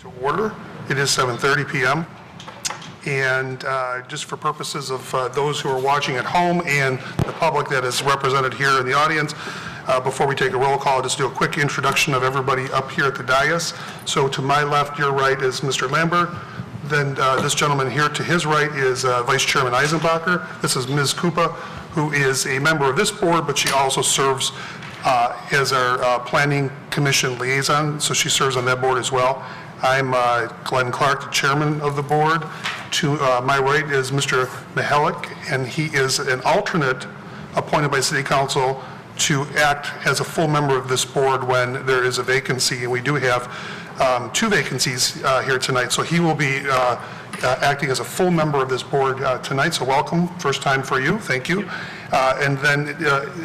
to order. It is 7:30 p.m. And just for purposes of those who are watching at home and the public that is represented here in the audience, before we take a roll call, I'll just do a quick introduction of everybody up here at the dais. So to my left, your right is Mr. Lambert. Then this gentleman here to his right is Vice Chairman Eisenbacher. This is Ms. Kupa, who is a member of this board, but she also serves as our Planning Commission liaison, so she serves on that board as well. I'm Glenn Clark, the chairman of the board. To my right is Mr. Mihalik, and he is an alternate appointed by City Council to act as a full member of this board when there is a vacancy, and we do have 2 vacancies here tonight. So he will be acting as a full member of this board tonight, so welcome, first time for you, thank you. And then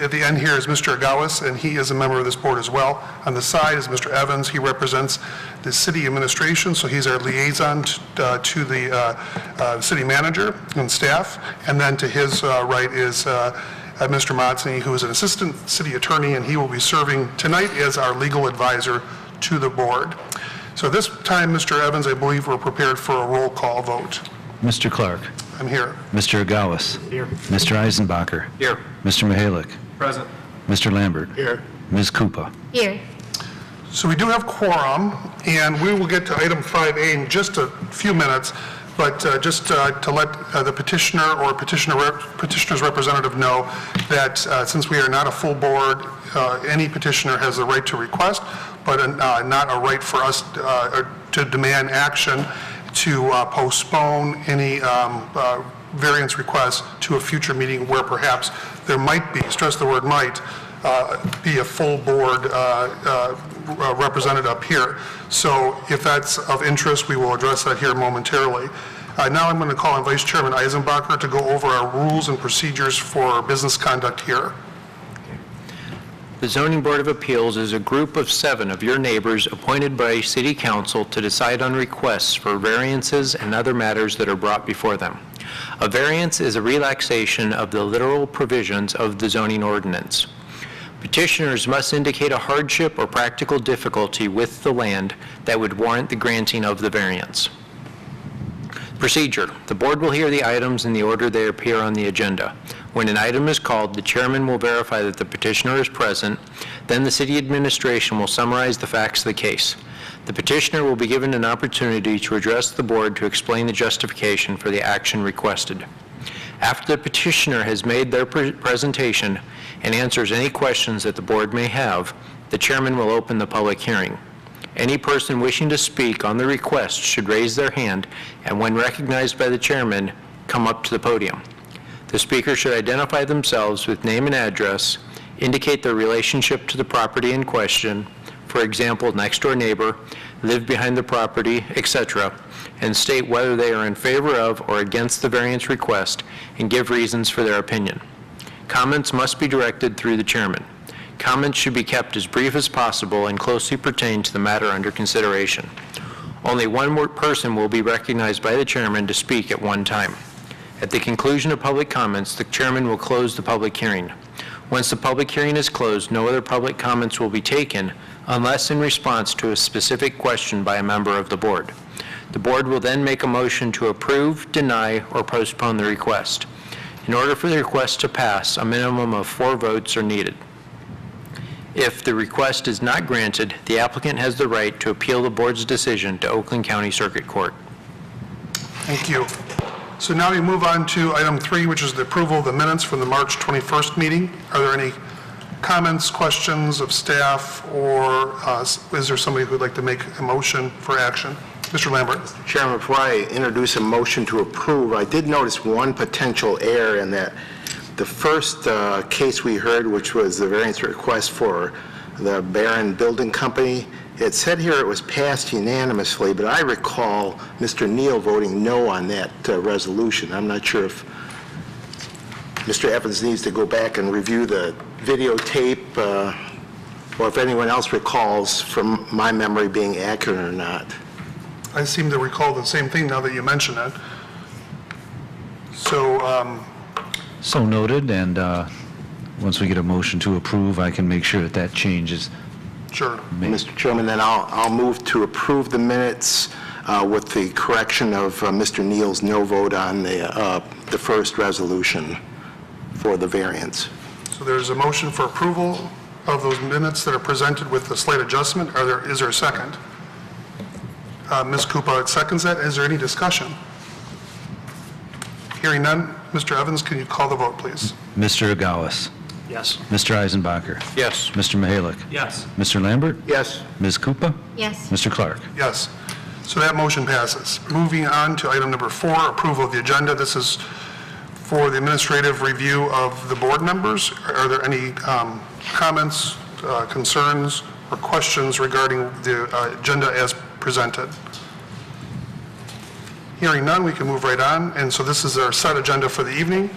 at the end here is Mr. Agawas, and he is a member of this board as well. On the side is Mr. Evans. He represents the city administration, so he's our liaison to the city manager and staff. And then to his right is Mr. Motzny, who is an assistant city attorney, and he will be serving tonight as our legal advisor to the board. So this time, Mr. Evans, I believe we're prepared for a roll call vote. Mr. Clark. I'm here. Mr. Agawas. Here. Mr. Eisenbacher. Here. Mr. Mihalik. Present. Mr. Lambert. Here. Ms. Kupa. Here. So we do have quorum, and we will get to item 5A in just a few minutes, but just to let the petitioner or petitioner's representative know that since we are not a full board, any petitioner has the right to request, but not a right for us to demand action to postpone any variance requests to a future meeting where perhaps there might be, stress the word might, be a full board represented up here. So if that's of interest, we will address that here momentarily. Now I'm going to call on Vice Chairman Eisenbacher to go over our rules and procedures for business conduct here. The Zoning Board of Appeals is a group of 7 of your neighbors appointed by City Council to decide on requests for variances and other matters that are brought before them. A variance is a relaxation of the literal provisions of the zoning ordinance. Petitioners must indicate a hardship or practical difficulty with the land that would warrant the granting of the variance. Procedure. The board will hear the items in the order they appear on the agenda. When an item is called, the chairman will verify that the petitioner is present. Then the city administration will summarize the facts of the case. The petitioner will be given an opportunity to address the board to explain the justification for the action requested. After the petitioner has made their presentation and answers any questions that the board may have, the chairman will open the public hearing. Any person wishing to speak on the request should raise their hand, and when recognized by the chairman, come up to the podium. The speaker should identify themselves with name and address, indicate their relationship to the property in question, for example, next door neighbor, live behind the property, etc., and state whether they are in favor of or against the variance request and give reasons for their opinion. Comments must be directed through the chairman. Comments should be kept as brief as possible and closely pertain to the matter under consideration. Only one person will be recognized by the chairman to speak at one time. At the conclusion of public comments, the chairman will close the public hearing. Once the public hearing is closed, no other public comments will be taken unless in response to a specific question by a member of the board. The board will then make a motion to approve, deny, or postpone the request. In order for the request to pass, a minimum of 4 votes are needed. If the request is not granted, the applicant has the right to appeal the board's decision to Oakland County Circuit Court. Thank you. So now we move on to item 3, which is the approval of the minutes from the March 21st meeting. Are there any comments, questions of staff, or is there somebody who would like to make a motion for action? Mr. Lambert. Mr. Chairman, before I introduce a motion to approve, I did notice one potential error in that the first case we heard, which was the variance request for the Barron Building Company, it said here it was passed unanimously, but I recall Mr. Neal voting no on that resolution. I'm not sure if Mr. Evans needs to go back and review the videotape or if anyone else recalls from my memory being accurate or not. I seem to recall the same thing now that you mention it. So noted, and once we get a motion to approve, I can make sure that that change is Sure. Mr. Chairman, then I'll move to approve the minutes with the correction of Mr. Neal's no vote on the first resolution for the variance. So there's a motion for approval of those minutes that are presented with the slight adjustment. Is there a second? Ms. Koopa seconds that. Is there any discussion? Hearing none, Mr. Evans, can you call the vote, please? Mr. Agawas. Yes. Mr. Eisenbacher. Yes. Mr. Mihalik. Yes. Mr. Lambert. Yes. Ms. Koopa. Yes. Mr. Clark. Yes. So that motion passes. Moving on to item number 4, approval of the agenda. This is for the administrative review of the board members. Are there any comments, concerns, or questions regarding the agenda as presented? Hearing none, we can move right on. And so this is our set agenda for the evening.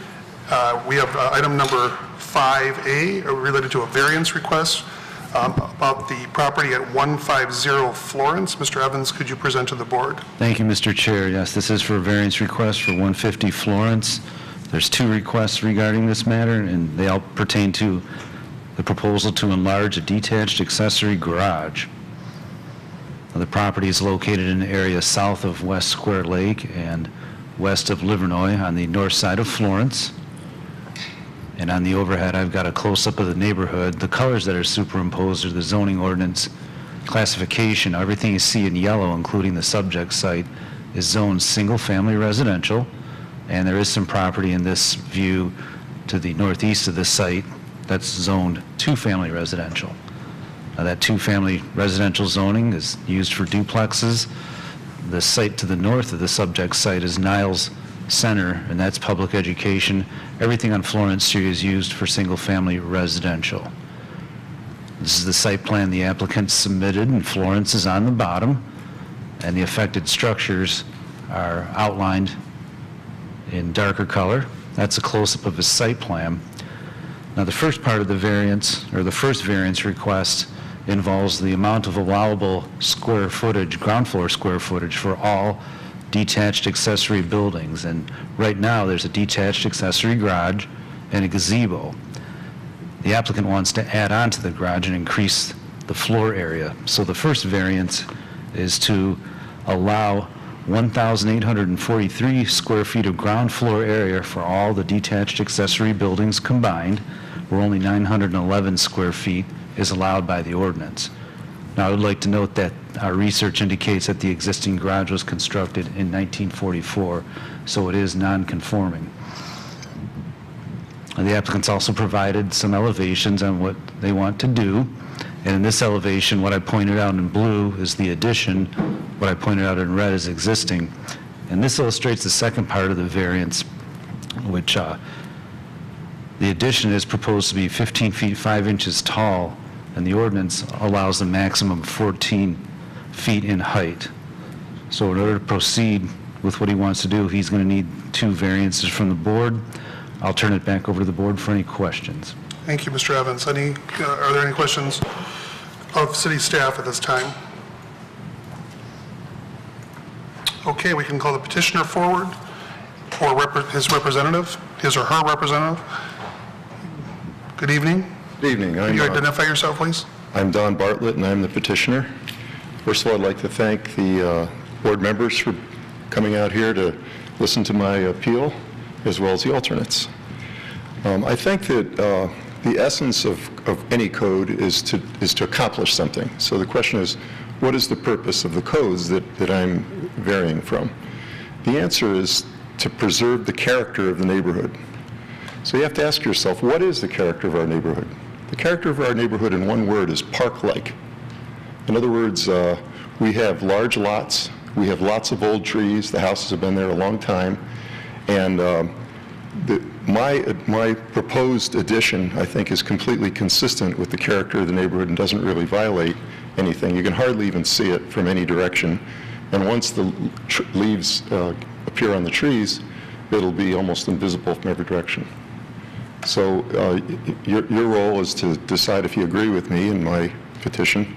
We have item number 5A related to a variance request about the property at 150 Florence. Mr. Evans, could you present to the board? Thank you, Mr. Chair. Yes, this is for a variance request for 150 Florence. There's 2 requests regarding this matter, and they all pertain to the proposal to enlarge a detached accessory garage. Now, the property is located in an area south of West Square Lake and west of Livernois on the north side of Florence. And on the overhead, I've got a close-up of the neighborhood. The colors that are superimposed are the zoning ordinance classification. Everything you see in yellow, including the subject site, is zoned single-family residential, and there is some property in this view to the northeast of this site that's zoned 2-family residential. Now, that 2-family residential zoning is used for duplexes. The site to the north of the subject site is Niles Center, and that's public education. Everything on Florence Street is used for single-family residential. This is the site plan the applicant submitted, and Florence is on the bottom, and the affected structures are outlined in darker color. That's a close-up of his site plan. Now, the first part of the variance, or the first variance request, involves the amount of allowable square footage, ground floor square footage, for all detached accessory buildings. And right now, there's a detached accessory garage and a gazebo. The applicant wants to add on to the garage and increase the floor area. So the first variance is to allow 1,843 square feet of ground floor area for all the detached accessory buildings combined, where only 911 square feet is allowed by the ordinance. Now, I would like to note that our research indicates that the existing garage was constructed in 1944, so it is non-conforming. The applicant's also provided some elevations on what they want to do, and in this elevation, what I pointed out in blue is the addition, what I pointed out in red is existing. And this illustrates the second part of the variance, which the addition is proposed to be 15 feet 5 inches tall, and the ordinance allows a maximum of 14 feet in height. So in order to proceed with what he wants to do, he's going to need 2 variances from the board. I'll turn it back over to the board for any questions. Thank you, Mr. Evans. Are there any questions of city staff at this time? Okay, we can call the petitioner forward, or his representative, his or her representative. Good evening. Good evening. Can you identify yourself, please? I'm Don Bartlett, and I'm the petitioner. First of all, I'd like to thank the board members for coming out here to listen to my appeal, as well as the alternates. I think that the essence of any code is to accomplish something. So the question is, what is the purpose of the codes that I'm varying from? The answer is to preserve the character of the neighborhood. So you have to ask yourself, what is the character of our neighborhood? The character of our neighborhood, in one word, is park-like. In other words, we have large lots, we have lots of old trees, the houses have been there a long time, and my proposed addition, I think, is completely consistent with the character of the neighborhood and doesn't really violate anything. You can hardly even see it from any direction, and once the leaves appear on the trees, it'll be almost invisible from every direction. So your role is to decide if you agree with me in my petition,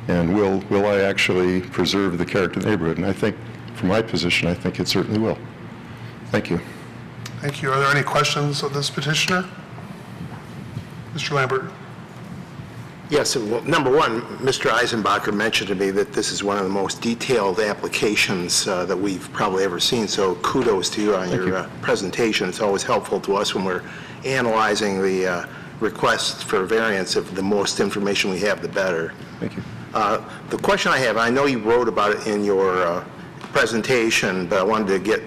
and will I actually preserve the character of the neighborhood? And I think, from my position, I think it certainly will. Thank you. Thank you. Are there any questions of this petitioner? Mr. Lambert? Yes, well, number one, Mr. Eisenbacher mentioned to me that this is one of the most detailed applications that we've probably ever seen, so kudos to you on your presentation. It's always helpful to us when we're analyzing the requests for variance. If the most information we have, the better. Thank you. The question I have, I know you wrote about it in your presentation, but I wanted to get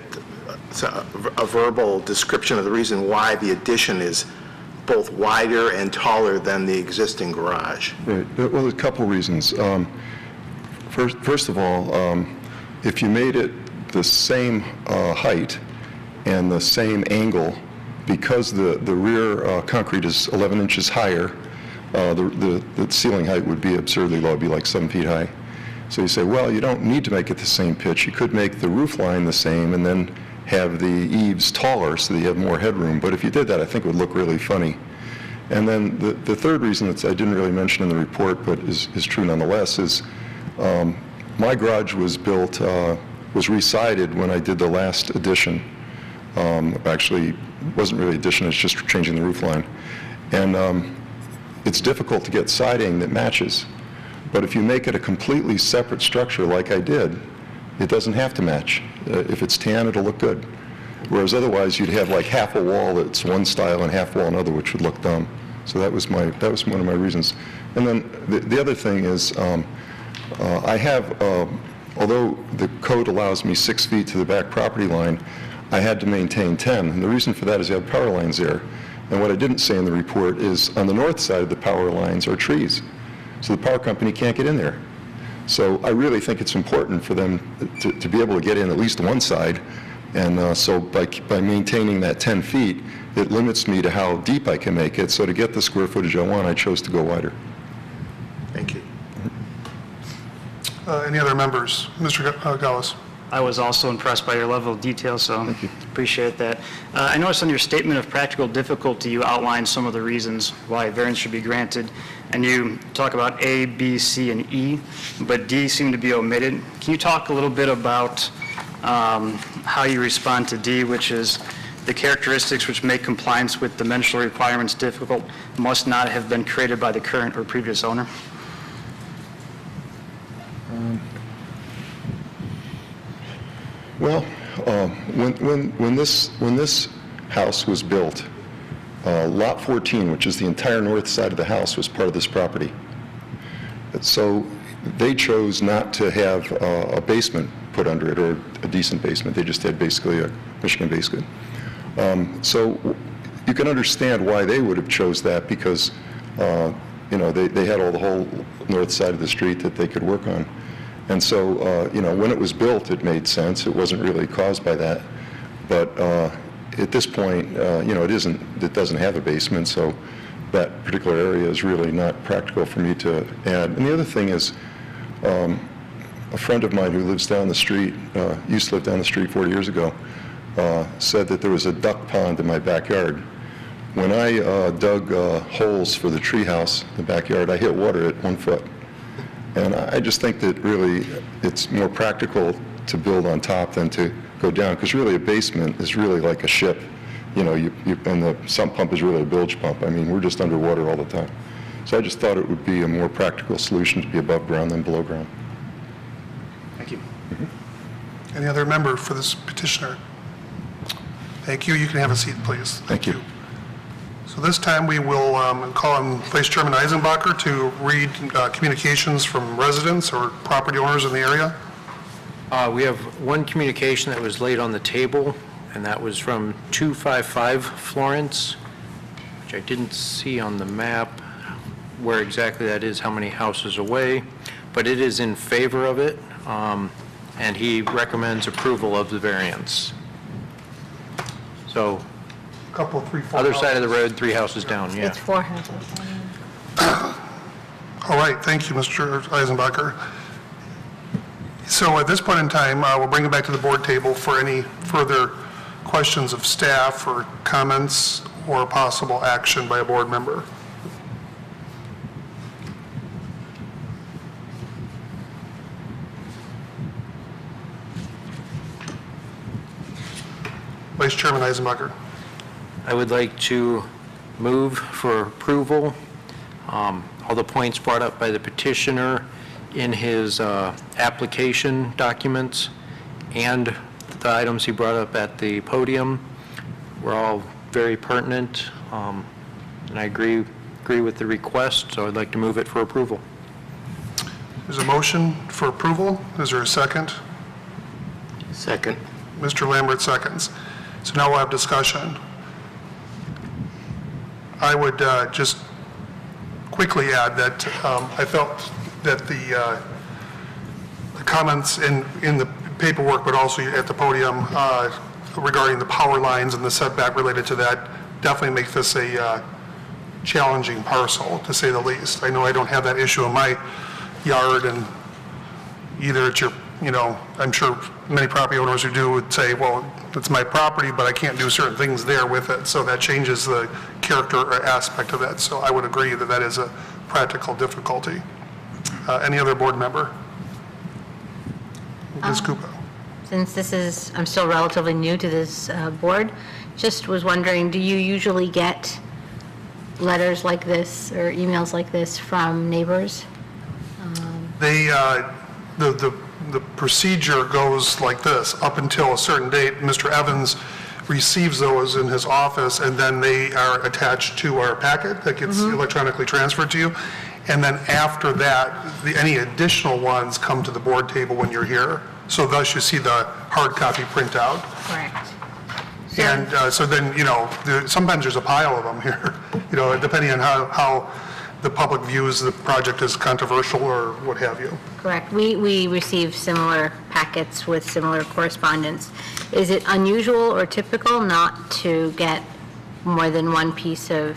a verbal description of the reason why the addition is both wider and taller than the existing garage. Right. Well, a couple reasons. First of all, if you made it the same height and the same angle, because the rear concrete is 11 inches higher, the ceiling height would be absurdly low. It'd be like 7 feet high. So you say, well, you don't need to make it the same pitch. You could make the roof line the same and then have the eaves taller so that you have more headroom. But if you did that, I think it would look really funny. And then the third reason that I didn't really mention in the report, but is true nonetheless, is my garage was built, was re-sided when I did the last addition. Actually, it wasn't really addition, it's just changing the roof line. And it's difficult to get siding that matches. But if you make it a completely separate structure like I did, it doesn't have to match. If it's tan, it'll look good. Whereas otherwise, you'd have like half a wall that's one style and half wall another, which would look dumb. So that was one of my reasons. And then the other thing is, I have, although the code allows me 6 feet to the back property line, I had to maintain 10. And the reason for that is you have power lines there. And what I didn't say in the report is on the north side of the power lines are trees. So the power company can't get in there. So I really think it's important for them to be able to get in at least one side. And so by maintaining that 10 feet, it limits me to how deep I can make it. So to get the square footage I want, I chose to go wider. Thank you. Any other members? Mr. Gauss? I was also impressed by your level of detail, so appreciate that. I noticed on your statement of practical difficulty, you outlined some of the reasons why variance should be granted, and you talk about A, B, C, and E, but D seemed to be omitted. Can you talk a little bit about how you respond to D, which is the characteristics which make compliance with dimensional requirements difficult must not have been created by the current or previous owner? Well, when this house was built, Lot 14, which is the entire north side of the house, was part of this property. So they chose not to have a basement put under it, or a decent basement. They just had basically a Michigan base good. So you can understand why they would have chose that, because they had the whole north side of the street that they could work on. And so, when it was built, it made sense. It wasn't really caused by that. But at this point, it doesn't have a basement, so that particular area is really not practical for me to add. And the other thing is, a friend of mine who lives down the street, used to live down the street 40 years ago, said that there was a duck pond in my backyard. When I dug holes for the treehouse in the backyard, I hit water at 1 foot. And I just think that really it's more practical to build on top than to go down, because really a basement is really like a ship. And the sump pump is really a bilge pump. I mean, we're just underwater all the time. So I just thought it would be a more practical solution to be above ground than below ground. Thank you. Any other member for this petitioner? Thank you. You can have a seat, please. Thank you. So this time we will call on Vice Chairman Eisenbacher to read communications from residents or property owners in the area. We have one communication that was laid on the table, and that was from 255 Florence, which I didn't see on the map where exactly that is, how many houses away, but it is in favor of it, and he recommends approval of the variance. So, Couple of 3, 4 other side of the houses. road, 3 houses down, yeah. It's 4 houses. All right, thank you, Mr. Eisenbacher. So at this point in time, we'll bring it back to the board table for any further questions of staff or comments or possible action by a board member. Vice Chairman Eisenbacher. I would like to move for approval all the points brought up by the petitioner in his application documents and the items he brought up at the podium were all very pertinent, and I agree with the request, so I'd like to move it for approval. There's a motion for approval. Is there a second? Second. Mr. Lambert seconds. So now we'll have discussion. I would just quickly add that I felt that the comments in the paperwork, but also at the podium regarding the power lines and the setback related to that definitely make this a challenging parcel, to say the least. I know I don't have that issue in my yard, and either it's your, I'm sure many property owners who do would say, well, it's my property, but I can't do certain things there with it, so that changes the character or aspect of that. So I would agree that that is a practical difficulty. Any other board member? Ms. Kupa? Since I'm still relatively new to this board, just was wondering, do you usually get letters like this or emails like this from neighbors? They, the procedure goes like this. Up until a certain date, Mr. Evans receives those in his office, and then they are attached to our packet that gets electronically transferred to you. And then after that, any additional ones come to the board table when you're here. So thus you see the hard copy printout. Correct. And so then, sometimes there's a pile of them here, depending on how the public views the project as controversial or what have you. Correct. We receive similar packets with similar correspondence. Is it unusual or typical not to get more than one piece of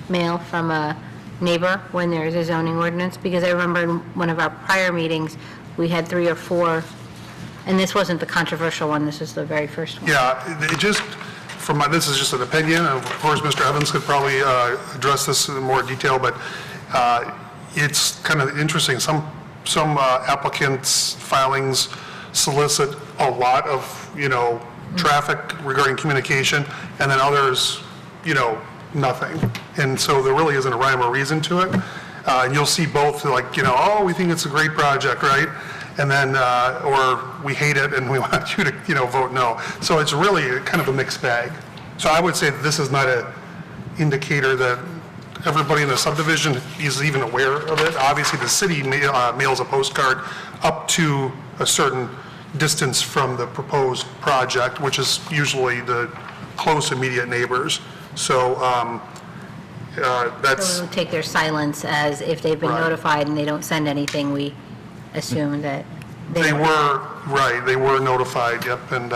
mail from a neighbor when there's a zoning ordinance? Because I remember in one of our prior meetings, we had 3 or 4, and this wasn't the controversial one, this was the very first one. Yeah, it just, this is just an opinion, and of course, Mr. Evans could probably address this in more detail, but it's kind of interesting. Some applicants' filings solicit a lot of, traffic regarding communication, and then others, nothing. And so there really isn't a rhyme or reason to it. And you'll see both, like, oh, we think it's a great project, right? And then, or we hate it and we want you to, vote no. So it's really kind of a mixed bag. So I would say that this is not an indicator that everybody in the subdivision is even aware of it. Obviously, the city mails a postcard up to a certain distance from the proposed project, which is usually the close immediate neighbors. So that's... So we take their silence as if they've been Right. notified and they don't send anything, we assume that They were notified, yep, and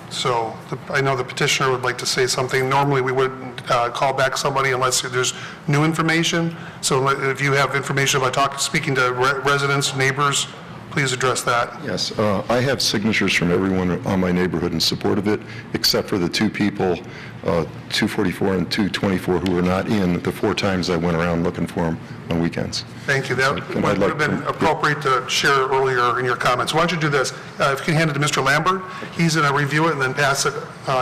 so I know the petitioner would like to say something. Normally, we wouldn't call back somebody unless there's new information. So if you have information about speaking to residents, neighbors, please address that. Yes, I have signatures from everyone on my neighborhood in support of it, except for the 2 people, 244 and 224, who were not in the 4 times I went around looking for them on weekends. Thank you. That And would I'd like have been to- appropriate to share earlier in your comments. Why don't you do this? If you can hand it to Mr. Lambert, he's going to review it and then pass it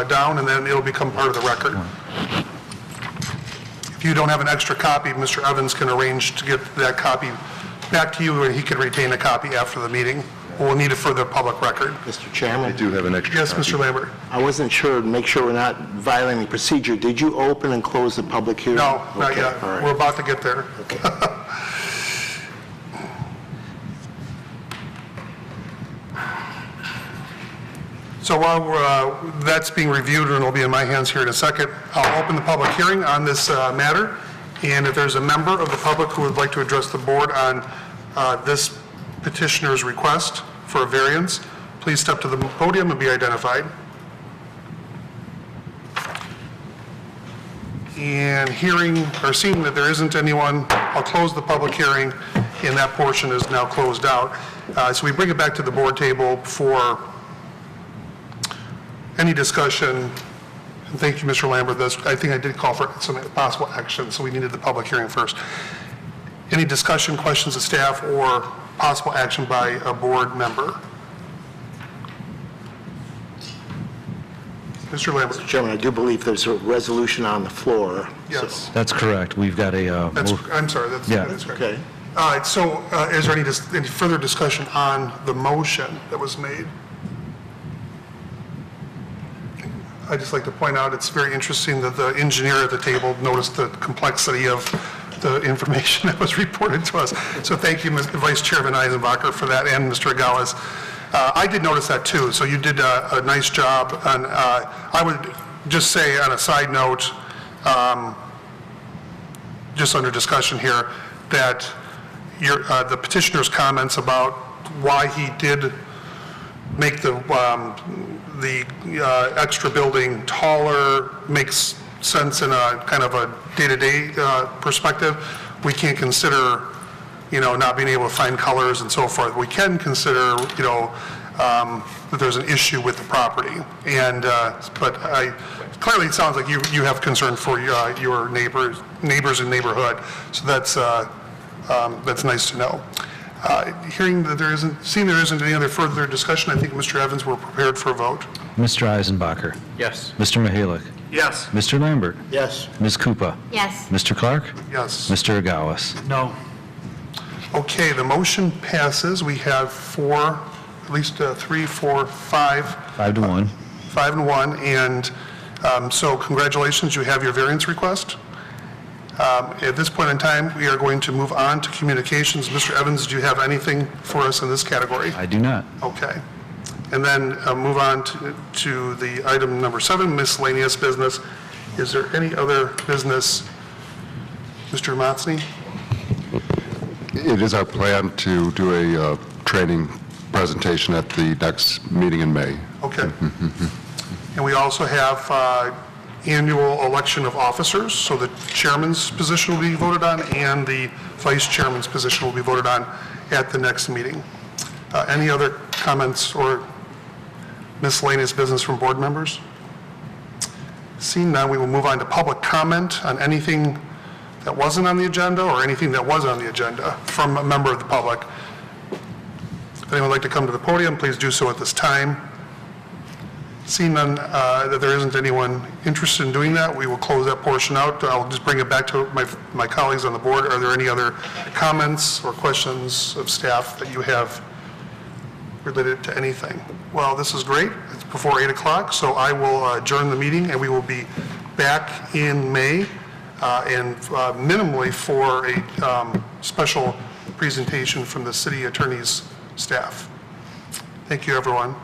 down, and then it'll become part of the record. If you don't have an extra copy, Mr. Evans can arrange to get that copy back to you, and he can retain a copy after the meeting. We'll need it for the public record. Mr. I Chairman, do have an extra Yes, copy. Mr. Lambert? I wasn't sure, make sure we're not violating procedure. Did you open and close the public hearing? No, not Okay, yet. all right. We're about to get there. Okay. So while that's being reviewed, and it'll be in my hands here in a second, I'll open the public hearing on this matter. And if there's a member of the public who would like to address the board on this petitioner's request for a variance, please step to the podium and be identified. And seeing that there isn't anyone, I'll close the public hearing, and that portion is now closed out. So we bring it back to the board table for any discussion. And thank you, Mr. Lambert. I think I did call for some possible action, so we needed the public hearing first. Any discussion, questions of staff, or possible action by a board member? Mr. Lambert? Mr. Chairman, I do believe there's a resolution on the floor. Yes. That's correct. We've got a, I'm sorry, that's Yeah. correct. Okay. All right, so is there any further discussion on the motion that was made? I'd just like to point out, it's very interesting that the engineer at the table noticed the complexity of the information that was reported to us. So thank you, Vice Chairman Eisenbacher, for that, and Mr. Agawas. I did notice that too, so you did a nice job. And I would just say on a side note, just under discussion here, that the petitioner's comments about why he did make the extra building taller makes sense in a kind of a day-to-day perspective. We can't consider, not being able to find colors and so forth. We can consider, that there's an issue with the property. And, but clearly it sounds like you have concern for your neighbors and neighborhood. So that's nice to know. Seeing there isn't any other further discussion, I think, Mr. Evans, we're prepared for a vote. Mr. Eisenbacher. Yes. Mr. Mahalik. Yes. Mr. Lambert. Yes. Ms. Koopa. Yes. Mr. Clark. Yes. Mr. Agawas. No. Okay, the motion passes. We have at least 3, 4, 5, 5 to 1. 5 and 1, and so congratulations, you have your variance request. At this point in time, we are going to move on to communications. Mr. Evans, do you have anything for us in this category? I do not. Okay. And then move on to the item number 7, miscellaneous business. Is there any other business? Mr. Matsny? It is our plan to do a training presentation at the next meeting in May. Okay. And we also have annual election of officers, so the chairman's position will be voted on and the vice chairman's position will be voted on at the next meeting. Any other comments or miscellaneous business from board members? Seeing none, we will move on to public comment on anything that wasn't on the agenda or anything that was on the agenda from a member of the public. If anyone would like to come to the podium, please do so at this time. Seeing none, that there isn't anyone interested in doing that, we will close that portion out. I'll just bring it back to my colleagues on the board. Are there any other comments or questions of staff that you have related to anything? Well, this is great. It's before 8 o'clock, so I will adjourn the meeting, and we will be back in May, and minimally for a special presentation from the city attorney's staff. Thank you, everyone.